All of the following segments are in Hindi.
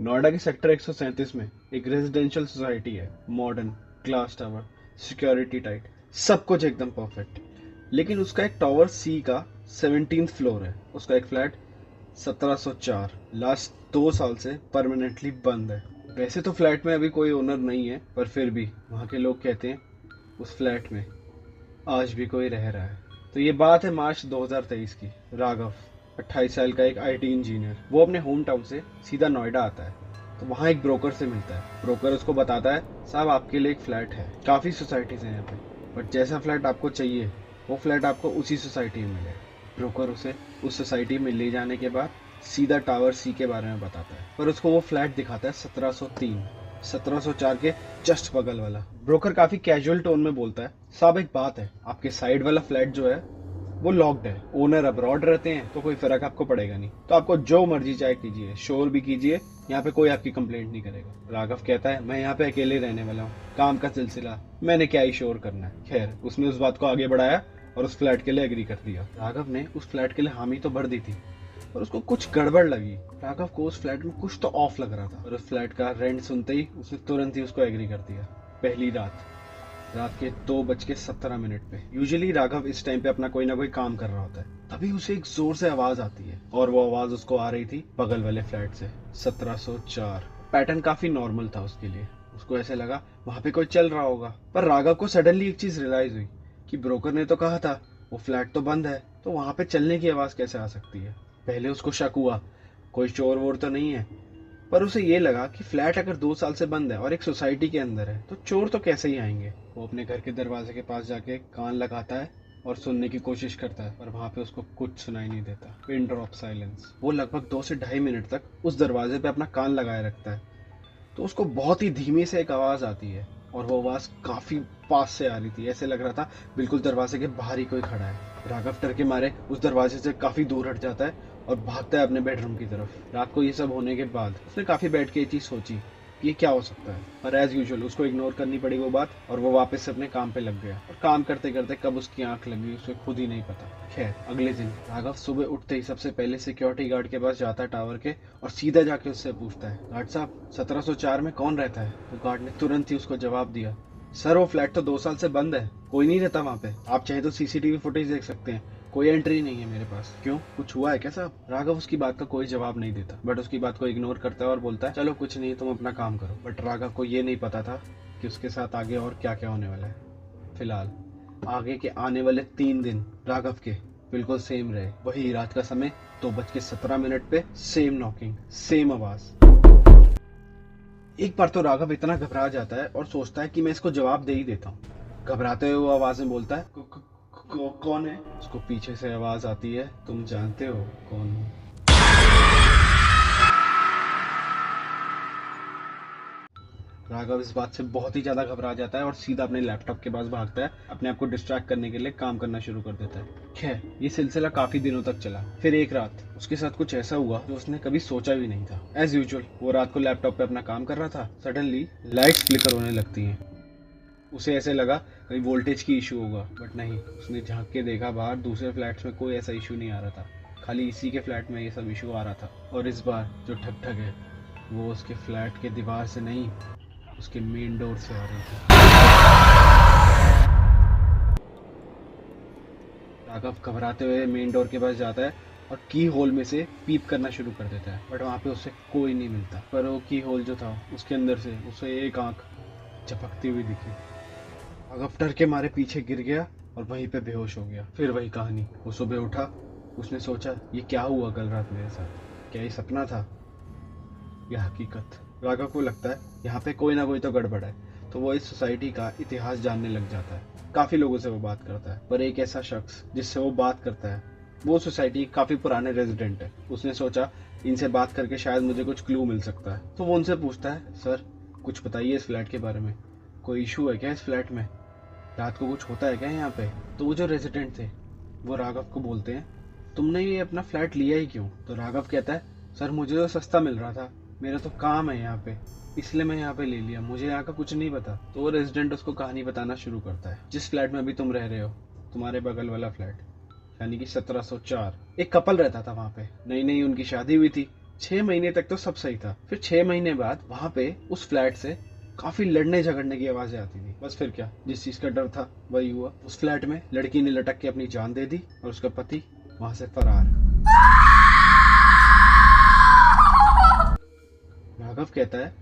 नोएडा के सेक्टर 137 में एक रेजिडेंशियल सोसाइटी है। Modern, glass tower, security tight, सब कुछ एकदम परफेक्ट। लेकिन उसका एक टावर सी का 17th फ्लोर है। उसका एक फ्लैट 1704 लास्ट 2 साल से परमानेंटली बंद है। वैसे तो फ्लैट में अभी कोई ओनर नहीं है, पर फिर भी वहाँ के लोग कहते हैं उस फ्लैट में आज भी कोई रह रहा है। तो ये बात है मार्च 2023 की। राघव 28 साल का एक आईटी इंजीनियर, वो अपने होम टाउन से सीधा नोएडा आता है। तो वहाँ एक ब्रोकर से मिलता है। ब्रोकर उसको बताता है, साहब आपके लिए एक फ्लैट है, काफ़ी सोसाइटीज़ हैं यहाँ पे, बट जैसा फ्लैट आपको चाहिए वो फ्लैट आपको उसी सोसाइटी में मिलेगा। ब्रोकर उसे उस सोसाइटी में ले जाने के बाद सीधा टावर सी के बारे में बताता है, पर उसको वो फ्लैट दिखाता है 1703, 1704 के जस्ट बगल वाला। ब्रोकर काफी कैजुअल टोन में बोलता है, साहब एक बात है, आपके साइड वाला फ्लैट जो है वो लॉक्ड है, ओनर अब्रॉड रहते हैं, तो कोई फर्क आपको पड़ेगा नहीं, तो आपको जो मर्जी चाहे कीजिए, शोर भी कीजिए, यहाँ पे कोई आपकी कंप्लेंट नहीं करेगा। राघव कहता है, मैं यहाँ पे अकेले रहने वाला हूँ, काम का सिलसिला, मैंने क्या ही शोर करना है। खैर, उसने उस बात को आगे बढ़ाया और उस फ्लैट के लिए एग्री कर दिया। राघव ने उस फ्लैट के लिए हामी तो भर दी थी, पर उसको कुछ गड़बड़ लगी। राघव को उस फ्लैट में कुछ तो ऑफ लग रहा था, और उस फ्लैट का रेंट सुनते ही उसने तुरंत ही उसको एग्री कर दिया। पहली रात, रात के 2:17 पे। यूजुअली राघव इस टाइम पे अपना कोई ना कोई काम कर रहा होता है, तभी उसे एक जोर से आवाज आती है, और वो आवाज उसको आ रही थी बगल वाले फ्लैट से, 1704। पैटर्न काफी नॉर्मल था उसके लिए, उसको ऐसे लगा वहां पे कोई चल रहा होगा। पर राघव को सडनली एक चीज रियलाइज हुई कि ब्रोकर ने तो कहा था वो फ्लैट तो बंद है, तो वहां पे चलने की आवाज कैसे आ सकती है। पहले उसको शक हुआ कोई चोर वोर तो नहीं है, पर उसे ये लगा कि फ्लैट अगर 2 साल से बंद है और एक सोसाइटी के अंदर है, तो चोर तो कैसे ही आएंगे। वो अपने घर के दरवाजे के पास जाके कान लगाता है और सुनने की कोशिश करता है, पर वहां पे उसको कुछ सुनाई नहीं देता। Pin drop silence. वो लगभग 2 से 2.5 मिनट तक उस दरवाजे पे अपना कान लगाए रखता है, तो उसको बहुत ही धीमे से एक आवाज आती है, और वो आवाज काफी पास से आ रही थी। ऐसे लग रहा था बिल्कुल दरवाजे के बाहर ही कोई खड़ा है। राघव डर के मारे उस दरवाजे से काफी दूर हट जाता है और भागता है अपने बेडरूम की तरफ। रात को ये सब होने के बाद उसने काफी बैठ के ये चीज सोची ये क्या हो सकता है, पर एज यूजुअल उसको इग्नोर करनी पड़ी वो बात, और वो वापस से अपने काम पे लग गया। और काम करते करते कब उसकी आंख लगी उसे खुद ही नहीं पता। खैर, अगले दिन राघव सुबह उठते ही सबसे पहले सिक्योरिटी गार्ड के पास जाता है टावर के, और सीधा जाके उससे पूछता है, गार्ड साहब 1704 में कौन रहता है। तो गार्ड ने तुरंत ही उसको जवाब दिया, सर वो फ्लैट तो 2 साल से बंद है, कोई नहीं रहता वहाँ पे, आप चाहे तो सीसीटीवी फुटेज देख सकते हैं, कोई एंट्री नहीं है मेरे पास। क्यों, कुछ हुआ है क्या साहब। राघव उसकी बात का कोई जवाब नहीं देता, बट उसकी बात को इग्नोर करता है और बोलता है, चलो कुछ नहीं, तुम अपना काम करो। बट राघव को ये नहीं पता था कि उसके साथ आगे और क्या क्या होने वाला है। फिलहाल आगे के आने वाले 3 दिन राघव के बिल्कुल सेम रहे। वही रात का समय, 2:17 पे, सेम नॉकिंग, सेम आवाज। एक बार तो राघव इतना घबरा जाता है और सोचता है कि मैं इसको जवाब दे ही देता हूँ। घबराते हुए वो आवाज में बोलता है, कौन है। उसको पीछे से आवाज आती है, तुम जानते हो कौन हूँ। राघव इस बात से बहुत ही ज्यादा घबरा जाता है और सीधा अपने लैपटॉप के पास भागता है, अपने आप को डिस्ट्रैक्ट करने के लिए काम करना शुरू कर देता है। खैर, ये सिलसिला काफी दिनों तक चला। फिर एक रात उसके साथ कुछ ऐसा हुआ जो उसने कभी सोचा भी नहीं था। एज यूजुअल वो रात को लैपटॉप पे अपना काम कर रहा था, सडनली लाइट्स फ्लिकर होने लगती हैं। उसे ऐसे लगा कहीं वोल्टेज की इशू होगा, बट नहीं। उसने झांक के देखा बाहर, दूसरे फ्लैट्स में कोई ऐसा इशू नहीं आ रहा था, खाली इसी के फ्लैट में ये सब इशू आ रहा था। और इस बार जो ठग ठग है वो उसके फ्लैट के दीवार से नहीं, उसके मेन डोर से आ रही थी। राघव घबराते हुए मेन डोर के पास जाता है और की होल में से पीप करना शुरू कर देता है, बट वहां पे उसे कोई नहीं मिलता। पर वो की होल जो था उसके अंदर से उसे एक आंख झपकती हुई दिखी। राघव डर के मारे पीछे गिर गया और वहीं पे बेहोश हो गया। फिर वही कहानी। वो सुबह उठा, उसने सोचा ये क्या हुआ कल रात मेरे साथ, क्या ये सपना था या हकीकत। राघव को लगता है यहाँ पे कोई ना कोई तो गड़बड़ है, तो वो इस सोसाइटी का इतिहास जानने लग जाता है। काफी लोगों से वो बात करता है, पर एक ऐसा शख्स जिससे वो बात करता है वो सोसाइटी काफी पुराने रेजिडेंट है। उसने सोचा इनसे बात करके शायद मुझे कुछ क्लू मिल सकता है। तो वो उनसे पूछता है, सर कुछ बताइए इस फ्लैट के बारे में, कोई इशू है क्या इस फ्लैट में, रात को कुछ होता है क्या यहाँ पे। तो वो जो रेजिडेंट थे वो राघव को बोलते हैं, तुमने ये अपना फ्लैट लिया ही क्यों। तो राघव कहता है, सर मुझे तो सस्ता मिल रहा था, मेरा तो काम है यहाँ पे, इसलिए मैं यहाँ पे ले लिया, मुझे यहाँ का कुछ नहीं पता। तो वो रेजिडेंट उसको कहानी बताना शुरू करता है, जिस फ्लैट में अभी तुम रह रहे हो, तुम्हारे बगल वाला फ्लैट, यानी कि 1704। एक कपल रहता था वहाँ पे, नई नई उनकी शादी हुई थी, 6 महीने तक तो सब सही था। फिर 6 महीने बाद वहां पे उस फ्लैट से काफी लड़ने झगड़ने की आवाजें आती थी। बस फिर क्या, जिस चीज का डर था वही हुआ। उस फ्लैट में लड़की ने लटक के अपनी जान दे दी और उसका पति वहां से फरार। राघव कहता है,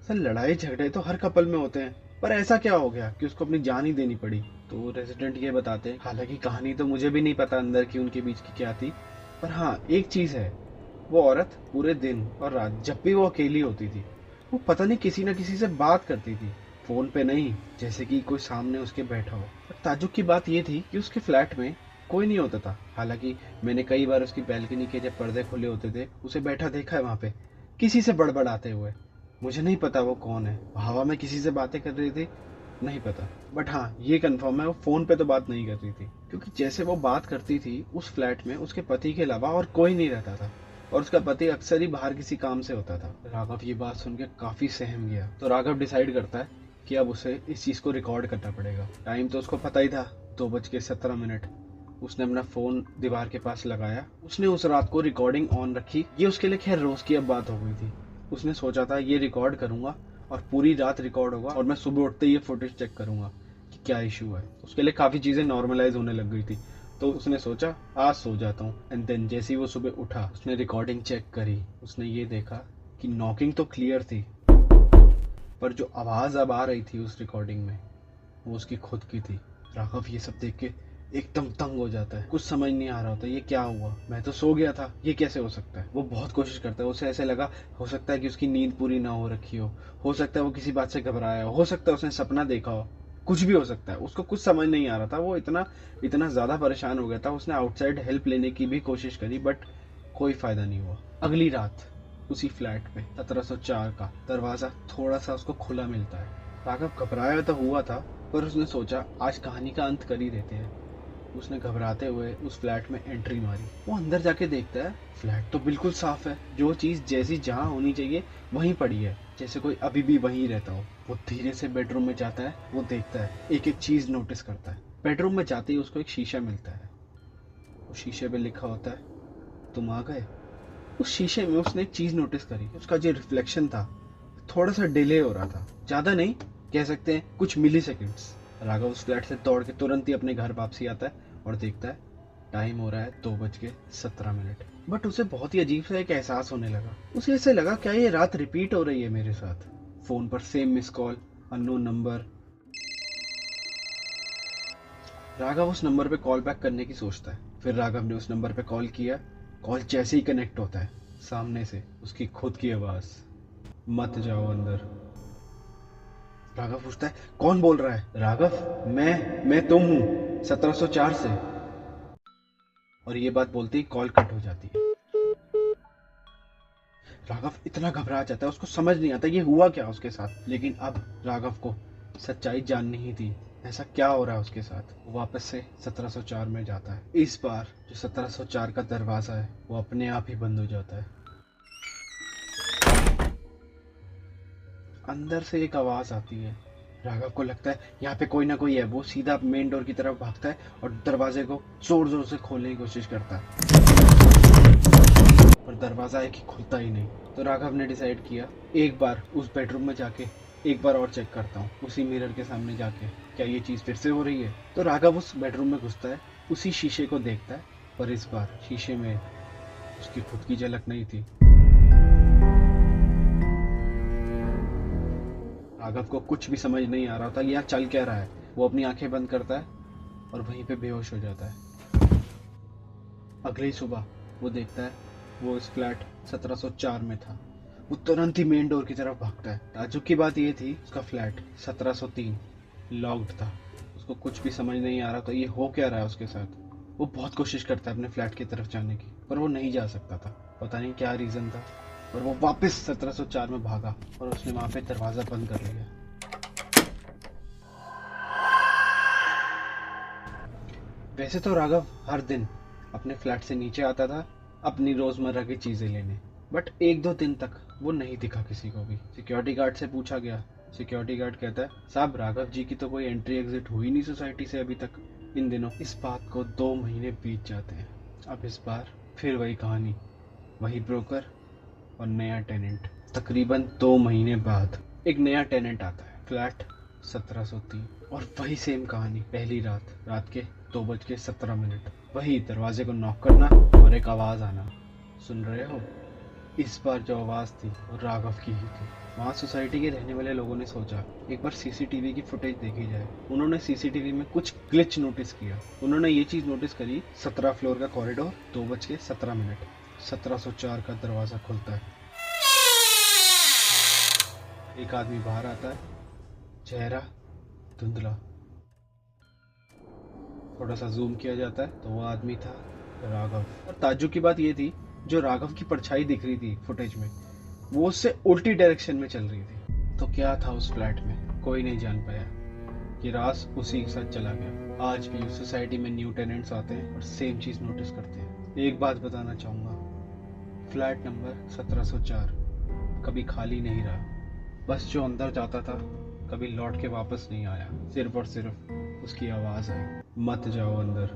सर लड़ाई झगड़े तो हर कपल में होते हैं, पर ऐसा क्या हो गया कि उसको अपनी जान ही देनी पड़ी। तो रेजिडेंट ये बताते हैं, हालांकि कहानी तो मुझे भी नहीं पता अंदर की उनके बीच की क्या थी, पर हाँ एक चीज है, वो औरत पूरे दिन और रात जब भी वो अकेली होती थी, वो पता नहीं किसी न किसी से बात करती थी। फोन पे नहीं, जैसे कि कोई सामने उसके बैठा हो। पर ताज्जुब की बात ये थी कि उसके फ्लैट में कोई नहीं होता था। हालांकि मैंने कई बार उसकी बैल्कनी के जब पर्दे खुले होते थे उसे बैठा देखा है वहां पे, किसी से बड़बड़ाते हुए। मुझे नहीं पता वो कौन है, हवा में किसी से बातें कर रही थी, नहीं पता। बट हाँ ये कंफर्म है, वो फोन पे तो बात नहीं कर रही थी, क्योंकि जैसे वो बात करती थी उस फ्लैट में उसके पति के अलावा और कोई नहीं रहता था, और उसका पति अक्सर ही बाहर किसी काम से होता था। राघव ये बात सुन के काफी सहम गया। तो राघव डिसाइड करता है कि अब उसे इस चीज को रिकॉर्ड करना पड़ेगा। टाइम तो उसको पता ही था, 2:17। उसने अपना फोन दीवार के पास लगाया। उसने उस रात को रिकॉर्डिंग ऑन रखी। ये उसके लिए खैर रोज की अब बात हो गई थी। उसने सोचा था ये रिकॉर्ड करूंगा और पूरी रात रिकॉर्ड होगा और मैं सुबह उठते ही ये फुटेज चेक करूंगा कि क्या इशू है। उसके लिए काफी चीजें नॉर्मलाइज होने लग गई थी। तो उसने सोचा आज सो जाता हूँ। एंड देन जैसे ही वो सुबह उठा उसने रिकॉर्डिंग चेक करी। उसने ये देखा कि नॉकिंग तो क्लियर थी, पर जो आवाज अब आ रही थी उस रिकॉर्डिंग में वो उसकी खुद की थी। राघव ये सब देख के एकदम तंग हो जाता है। कुछ समझ नहीं आ रहा होता ये क्या हुआ, मैं तो सो गया था, ये कैसे हो सकता है। वो बहुत कोशिश करता है, उसे ऐसे लगा हो सकता है कि उसकी नींद पूरी ना हो रखी हो सकता है वो किसी बात से घबराया हो सकता है उसने सपना देखा हो, कुछ भी हो सकता है। उसको कुछ समझ नहीं आ रहा था, वो इतना इतना ज्यादा परेशान हो गया था। उसने आउटसाइड हेल्प लेने की भी कोशिश करी, बट कोई फायदा नहीं हुआ। अगली रात उसी फ्लैट में 1704 का दरवाजा थोड़ा सा उसको खुला मिलता है। राघव घबराया तो हुआ था, पर उसने सोचा आज कहानी का अंत कर ही देते हैं। उसने घबराते हुए उस फ्लैट में एंट्री मारी। वो अंदर जाके देखता है फ्लैट तो बिल्कुल साफ है, जो चीज जैसी जहां होनी चाहिए वहीं पड़ी है, जैसे कोई अभी भी वहीं रहता हो। वो धीरे से बेडरूम में जाता है। वो देखता है, एक एक चीज नोटिस करता है। बेडरूम में जाते ही उसको एक शीशा मिलता है। उस शीशे पे लिखा होता है तुम आ गए। उस शीशे में उसने एक चीज नोटिस करी, उसका जो रिफ्लेक्शन था थोड़ा सा डिले हो रहा था, ज्यादा नहीं, कह सकते हैं कुछ मिली सेकेंड्स। राघव उस फ्लैट से दौड़ के तुरंत ही अपने घर वापसी आता है और देखता है टाइम हो रहा है 2:17। बट उसे बहुत ही अजीब सा एक एहसास होने लगा। उसे ऐसे लगा क्या ये रात रिपीट हो रही है मेरे साथ। फोन पर same miss call, unknown number. Raghav उस नंबर पे कॉल बैक करने की सोचता है। फिर राघव ने उस नंबर पे कॉल किया। कॉल जैसे ही कनेक्ट होता है सामने से उसकी खुद की आवाज, मत जाओ अंदर। राघव पूछता है कौन बोल रहा है। राघव मैं तुम हूँ 1704 से। और ये बात बोलते ही कॉल कट हो जाती है। राघव इतना घबरा जाता है, उसको समझ नहीं आता ये हुआ क्या उसके साथ। लेकिन अब राघव को सच्चाई जाननी ही थी, ऐसा क्या हो रहा है उसके साथ। वो वापस से 1704 में जाता है। इस बार जो 1704 का दरवाजा है वो अपने आप ही बंद हो जाता है। अंदर से एक आवाज आती है। राघव को लगता है यहाँ पे कोई ना कोई है। वो सीधा मेन डोर की तरफ भागता है और दरवाजे को जोर जोर से खोलने की कोशिश करता है, पर दरवाजा है कि खुलता ही नहीं। तो राघव ने डिसाइड किया एक बार उस बेडरूम में जाके एक बार और चेक करता हूँ, उसी मिरर के सामने जाके क्या ये चीज फिर से हो रही है। तो राघव उस बेडरूम में घुसता है, उसी शीशे को देखता है, पर इस बार शीशे में उसकी खुद की झलक नहीं थी। राघव को कुछ भी समझ नहीं आ रहा था यहाँ चल क्या रहा है। वो अपनी आंखें बंद करता है और वहीं पे बेहोश हो जाता है। अगली सुबह वो देखता है वो इस फ्लैट 1704 में था। वो तुरंत ही मेन डोर की तरफ भागता है। ताज्जुब की बात ये थी उसका फ्लैट 1703 लॉक्ड था। उसको कुछ भी समझ नहीं आ रहा था ये हो क्या रहा है उसके साथ। वो बहुत कोशिश करता है अपने फ्लैट की तरफ जाने की, पर वो नहीं जा सकता था। पता नहीं क्या रीजन था, पर वो वापस 1704 में भागा और उसने वहां पे दरवाजा बंद कर लिया। वैसे तो राघव हर दिन अपने फ्लैट से नीचे आता था अपनी रोजमर्रा की चीजें लेने, बट 1-2 दिन तक वो नहीं दिखा किसी को भी। सिक्योरिटी गार्ड से पूछा गया। सिक्योरिटी गार्ड कहता है साहब राघव जी की तो कोई एंट्री एग्जिट हुई नहीं सोसाइटी से अभी तक इन दिनों। इस बात को 2 महीने बीत जाते हैं। अब इस बार फिर वही कहानी, वही ब्रोकर, और नया टेनेंट। तकरीबन 2 महीने बाद एक नया टेनेंट आता है, फ्लैट 1703, और वही सेम कहानी। पहली रात के 2:17, वही दरवाजे को नॉक करना और एक आवाज आना, सुन रहे हो? इस बार जो आवाज थी वो राघव की ही थी। वहाँ सोसाइटी के रहने वाले लोगों ने सोचा एक बार सीसीटीवी की फुटेज देखी जाए। उन्होंने सीसीटीवी में कुछ ग्लिच नोटिस किया। उन्होंने ये चीज नोटिस करी, 17 फ्लोर का कॉरिडोर, 2:17, 1704 का दरवाजा खुलता है। एक आदमी बाहर आता है, चेहरा धुंधला। थोड़ा सा जूम किया जाता है तो वो आदमी था राघव। और ताज्जुब की बात ये थी, जो राघव की परछाई दिख रही थी फुटेज में, वो उससे उल्टी डायरेक्शन में चल रही थी। तो क्या था उस फ्लैट में, कोई नहीं जान पाया। ये राज उसी के साथ चला गया। आज भी उस सोसाइटी में न्यू टेनेंट्स आते हैं और सेम चीज नोटिस करते हैं। एक बात बताना चाहूंगा, फ्लैट नंबर 1704 कभी खाली नहीं रहा। बस जो अंदर जाता था कभी लौट के वापस नहीं आया। सिर्फ और सिर्फ उसकी आवाज है, मत जाओ अंदर।